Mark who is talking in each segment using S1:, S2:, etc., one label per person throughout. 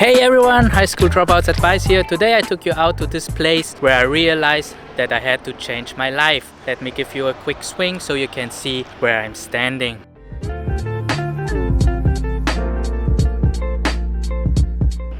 S1: Hey everyone, High School Dropouts advice here. Today I took you out to this place where I realized that I had to change my life. Let me give you a quick swing so you can see where I'm standing.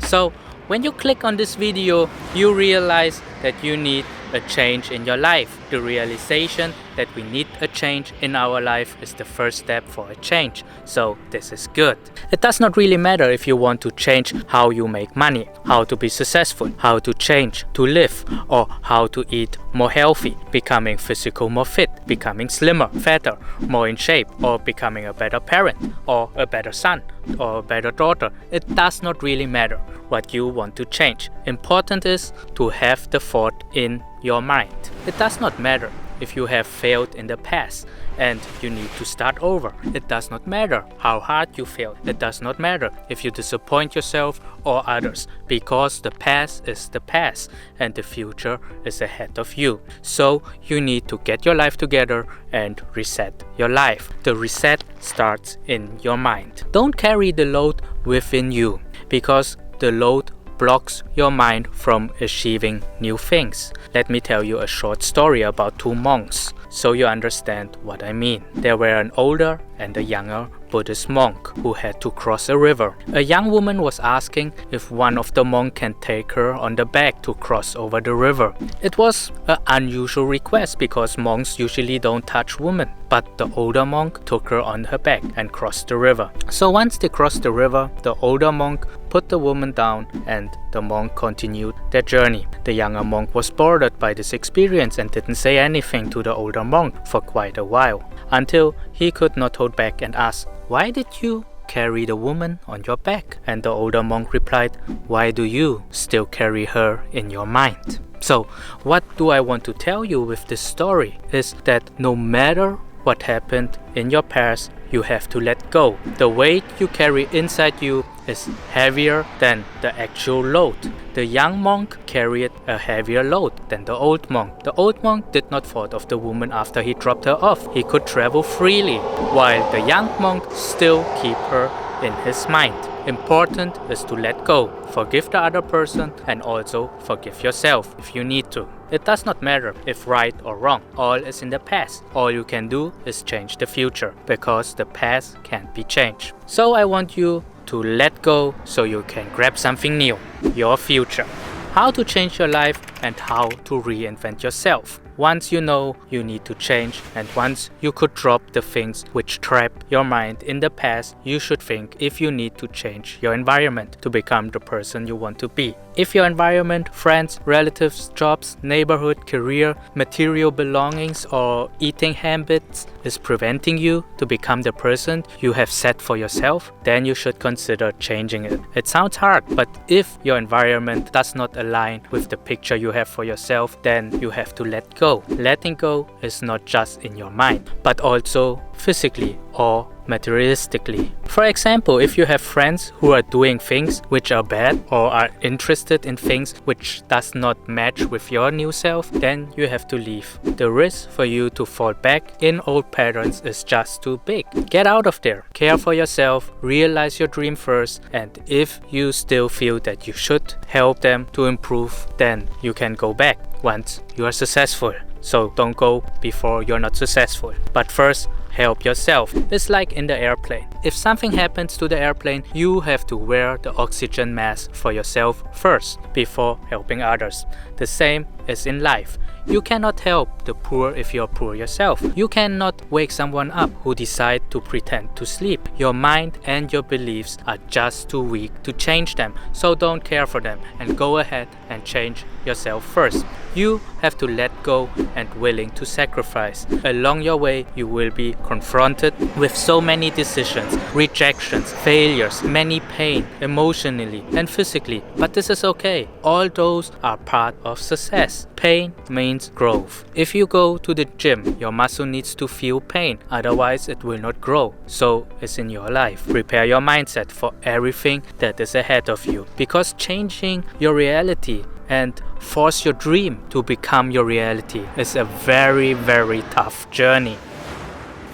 S1: So when you click on this video, you realize that you need a change in your life. The realization that we need a change in our life is the first step for a change. So this is good. It does not really matter if you want to change how you make money, how to be successful, how to change to live, or how to eat more healthy, becoming physical more fit, becoming slimmer, fatter, more in shape, or becoming a better parent, or a better son, or a better daughter. It does not really matter what you want to change. Important is to have the thought in your mind. It does not matter if you have failed in the past and you need to start over. It does not matter how hard you failed. It does not matter if you disappoint yourself or others, because the past is the past and the future is ahead of you. So you need to get your life together and reset your life. The reset starts in your mind. Don't carry the load within you, because the load blocks your mind from achieving new things. Let me tell you a short story about two monks so you understand what I mean. There were an older and a younger Buddhist monk who had to cross a river. A young woman was asking if one of the monks can take her on the back to cross over the river. It was an unusual request because monks usually don't touch women, but the older monk took her on her back and crossed the river. So once they crossed the river, the older monk put the woman down and the monk continued their journey. The younger monk was bothered by this experience and didn't say anything to the older monk for quite a while, until he could not hold back and asked, "Why did you carry the woman on your back?" And the older monk replied, "Why do you still carry her in your mind?" So what do I want to tell you with this story is that no matter what happened in your past, you have to let go. The weight you carry inside you is heavier than the actual load. The young monk carried a heavier load than the old monk. The old monk did not thought of the woman after he dropped her off. He could travel freely, while the young monk still keep her in his mind. Important is to let go, forgive the other person, and also forgive yourself if you need to. It does not matter if right or wrong. All is in the past. All you can do is change the future, because the past can't be changed. So I want you to let go so you can grab something new, your future. How to change your life and how to reinvent yourself. Once you know you need to change, and once you could drop the things which trap your mind in the past, you should think if you need to change your environment to become the person you want to be. If your environment, friends, relatives, jobs, neighborhood, career, material belongings, or eating habits is preventing you to become the person you have set for yourself, then you should consider changing it. It sounds hard, but if your environment does not align with the picture you have for yourself, then you have to let go. Letting go is not just in your mind, but also physically or materialistically. For example, if you have friends who are doing things which are bad or are interested in things which does not match with your new self, then you have to leave. The risk for you to fall back in old patterns is just too big. Get out of there. Care for yourself, realize your dream first, and if you still feel that you should help them to improve, then you can go back once you are successful. So don't go before you're not successful. But first, help yourself. It's like in the airplane. If something happens to the airplane, you have to wear the oxygen mask for yourself first before helping others. The same is in life. You cannot help the poor if you're poor yourself. You cannot wake someone up who decide to pretend to sleep. Your mind and your beliefs are just too weak to change them. So don't care for them and go ahead and change yourself first. You have to let go and willing to sacrifice. Along your way, you will be confronted with so many decisions, rejections, failures, many pain, emotionally and physically. But this is okay. All those are part of success. Pain means growth. If you go to the gym, your muscle needs to feel pain, otherwise it will not grow. So it's in your life. Prepare your mindset for everything that is ahead of you, because changing your reality and force your dream to become your reality is a very, very tough journey.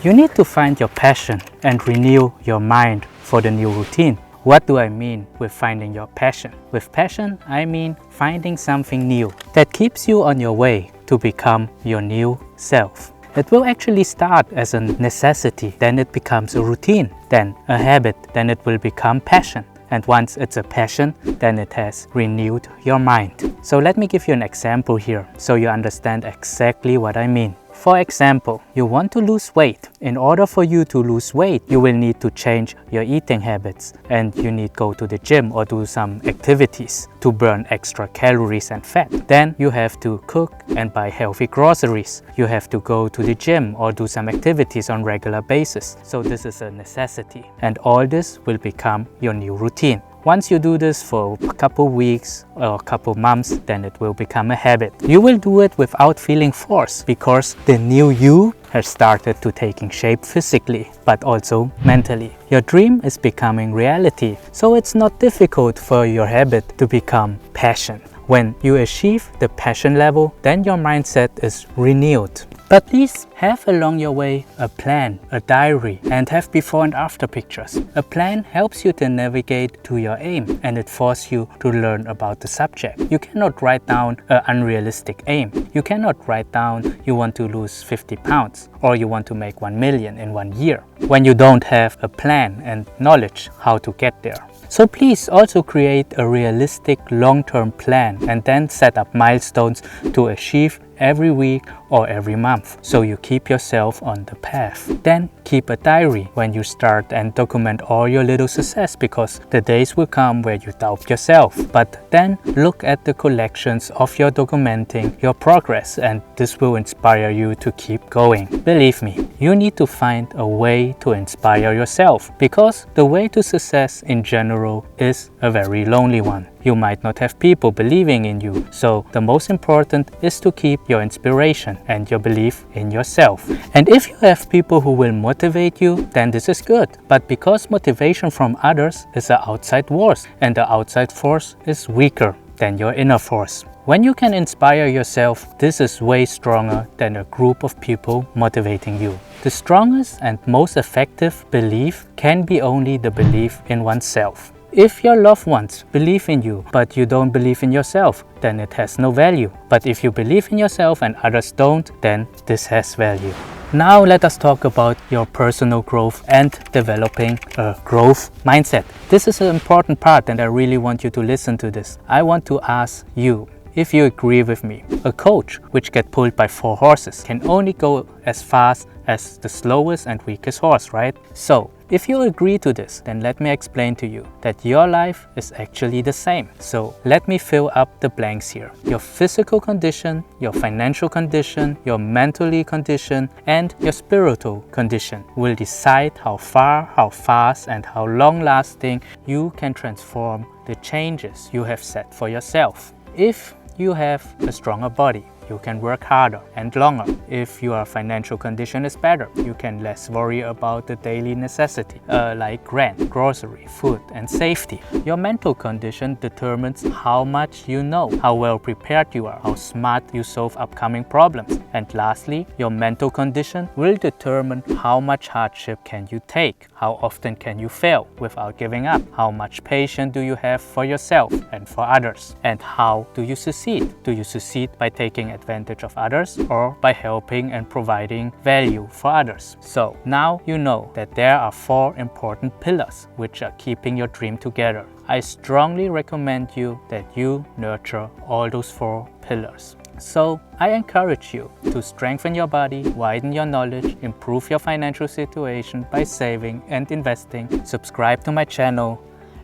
S1: You need to find your passion and renew your mind for the new routine. What do I mean with finding your passion? With passion, I mean finding something new that keeps you on your way to become your new self. It will actually start as a necessity, then it becomes a routine, then a habit, then it will become passion. And once it's a passion, then it has renewed your mind. So let me give you an example here so you understand exactly what I mean. For example, you want to lose weight. In order for you to lose weight, you will need to change your eating habits and you need to go to the gym or do some activities to burn extra calories and fat. Then you have to cook and buy healthy groceries. You have to go to the gym or do some activities on a regular basis. So this is a necessity. And all this will become your new routine. Once you do this for a couple weeks or a couple months, then it will become a habit. You will do it without feeling forced because the new you has started to taking shape physically, but also mentally. Your dream is becoming reality, so it's not difficult for your habit to become passion. When you achieve the passion level, then your mindset is renewed. But please have along your way a plan, a diary, and have before and after pictures. A plan helps you to navigate to your aim and it forces you to learn about the subject. You cannot write down an unrealistic aim. You cannot write down you want to lose 50 pounds or you want to make 1 million in 1 year when you don't have a plan and knowledge how to get there. So please also create a realistic long-term plan and then set up milestones to achieve every week or every month so you keep yourself on the path. Then keep a diary when you start and document all your little success because the days will come where you doubt yourself. But then look at the collections of your documenting your progress and this will inspire you to keep going. Believe me, you need to find a way to inspire yourself because the way to success in general is a very lonely one. You might not have people believing in you, so the most important is to keep your inspiration and your belief in yourself. And if you have people who will motivate you, then this is good. But because motivation from others is an outside force, and the outside force is weaker than your inner force. When you can inspire yourself, this is way stronger than a group of people motivating you. The strongest and most effective belief can be only the belief in oneself. If your loved ones believe in you, but you don't believe in yourself, then it has no value. But if you believe in yourself and others don't, then this has value. Now let us talk about your personal growth and developing a growth mindset. This is an important part and I really want you to listen to this. I want to ask you, if you agree with me, a coach which gets pulled by 4 horses can only go as fast as the slowest and weakest horse, right? So, if you agree to this, then let me explain to you that your life is actually the same. So let me fill up the blanks here. Your physical condition, your financial condition, your mentally condition, and your spiritual condition will decide how far, how fast, and how long-lasting you can transform the changes you have set for yourself. If you have a stronger body, you can work harder and longer. If your financial condition is better, you can less worry about the daily necessity like rent, grocery, food, and safety. Your mental condition determines how much you know, how well prepared you are, how smart you solve upcoming problems. And lastly, your mental condition will determine how much hardship can you take, how often can you fail without giving up, how much patience do you have for yourself and for others, and how do you succeed? Do you succeed by taking advantage of others or by helping and providing value for others? So now you know that there are 4 important pillars which are keeping your dream together. I strongly recommend you that you nurture all those 4 pillars. So I encourage you to strengthen your body, widen your knowledge, improve your financial situation by saving and investing. Subscribe to my channel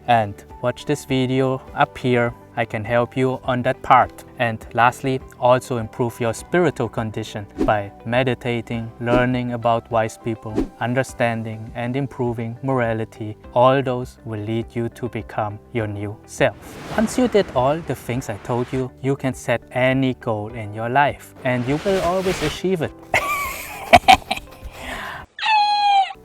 S1: and watch this video up here. I can help you on that part. And lastly, also improve your spiritual condition by meditating, learning about wise people, understanding and improving morality. All those will lead you to become your new self. Once you did all the things I told you, you can set any goal in your life and you will always achieve it.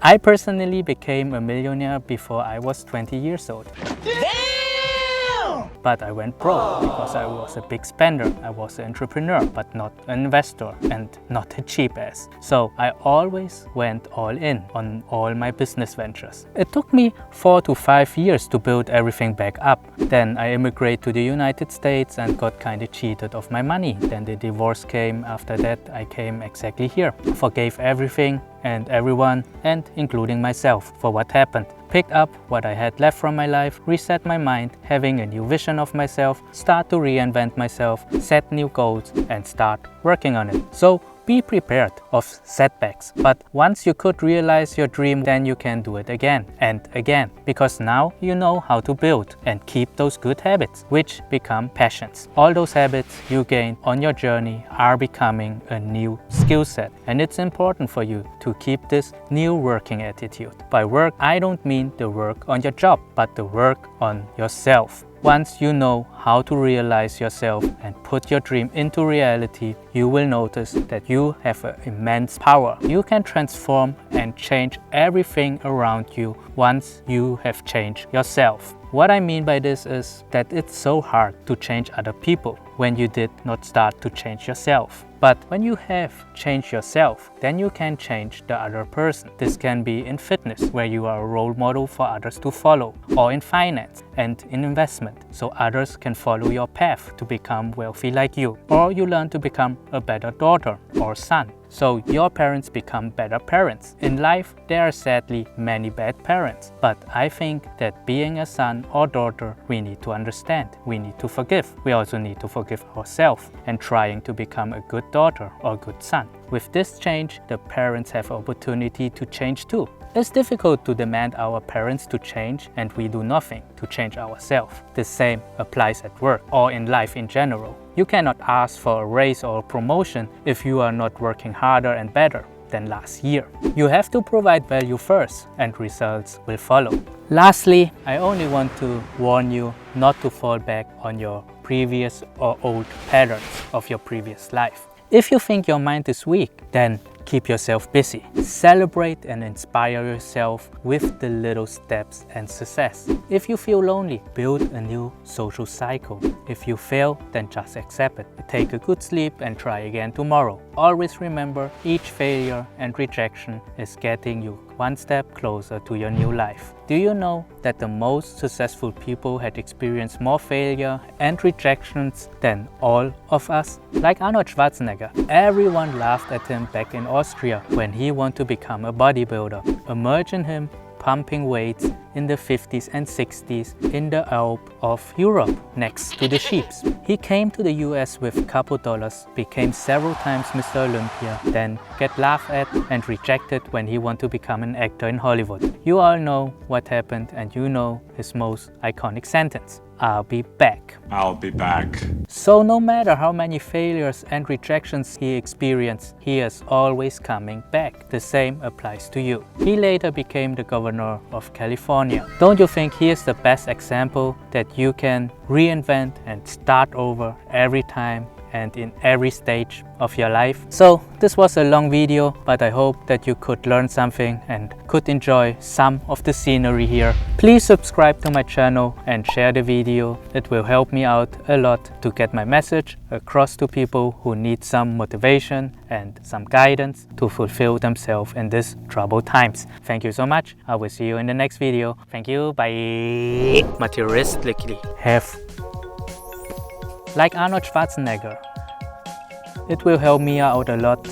S1: I personally became a millionaire before I was 20 years old. Damn! but I went broke because I was a big spender. I was an entrepreneur, but not an investor and not a cheap ass. So I always went all in on all my business ventures. It took me 4 to 5 years to build everything back up. Then I immigrated to the United States and got kind of cheated of my money. Then the divorce came. After that, I came exactly here. Forgave everything and everyone, and including myself, for what happened. Picked up what I had left from my life, reset my mind, having a new vision of myself, start to reinvent myself, set new goals, and start working on it. So be prepared of setbacks, but once you could realize your dream, then you can do it again and again, because now you know how to build and keep those good habits, which become passions. All those habits you gain on your journey are becoming a new skill set, and it's important for you to keep this new working attitude. By work, I don't mean the work on your job, but the work on yourself. Once you know how to realize yourself and put your dream into reality, you will notice that you have an immense power. You can transform and change everything around you once you have changed yourself. What I mean by this is that it's so hard to change other people when you did not start to change yourself. But when you have changed yourself, then you can change the other person. This can be in fitness, where you are a role model for others to follow, or in finance and in investment, so others can follow your path to become wealthy like you. Or you learn to become a better daughter or son, so your parents become better parents. In life, there are sadly many bad parents, but I think that being a son or daughter, we need to understand, we need to forgive. We also need to forgive ourselves and trying to become a good daughter or good son. With this change, the parents have opportunity to change too. It's difficult to demand our parents to change and we do nothing to change ourselves. The same applies at work or in life in general. You cannot ask for a raise or a promotion if you are not working harder and better than last year. You have to provide value first and results will follow. Lastly, I only want to warn you not to fall back on your previous or old patterns of your previous life. If you think your mind is weak, then keep yourself busy. Celebrate and inspire yourself with the little steps and success. If you feel lonely, build a new social cycle. If you fail, then just accept it. Take a good sleep and try again tomorrow. Always remember, each failure and rejection is getting you one step closer to your new life. Do you know that the most successful people had experienced more failure and rejections than all of us? Like Arnold Schwarzenegger, everyone laughed at him back in Austria when he wanted to become a bodybuilder. Imagine him pumping weights in the 50s and 60s in the Alps of Europe next to the sheep. He came to the US with a couple dollars, became several times Mr. Olympia, then get laughed at and rejected when he wanted to become an actor in Hollywood. You all know what happened and you know his most iconic sentence: "I'll be back."
S2: I'll be back.
S1: So no matter how many failures and rejections he experienced, he is always coming back. The same applies to you. He later became the governor of California. Don't you think he is the best example that you can reinvent and start over every time and in every stage of your life? So this was a long video, but I hope that you could learn something and could enjoy some of the scenery here. Please subscribe to my channel and share the video. It will help me out a lot to get my message across to people who need some motivation and some guidance to fulfill themselves in these troubled times. Thank you so much. I will see you in the next video. Thank you. Bye. Materialistically have like Arnold Schwarzenegger. It will help me out a lot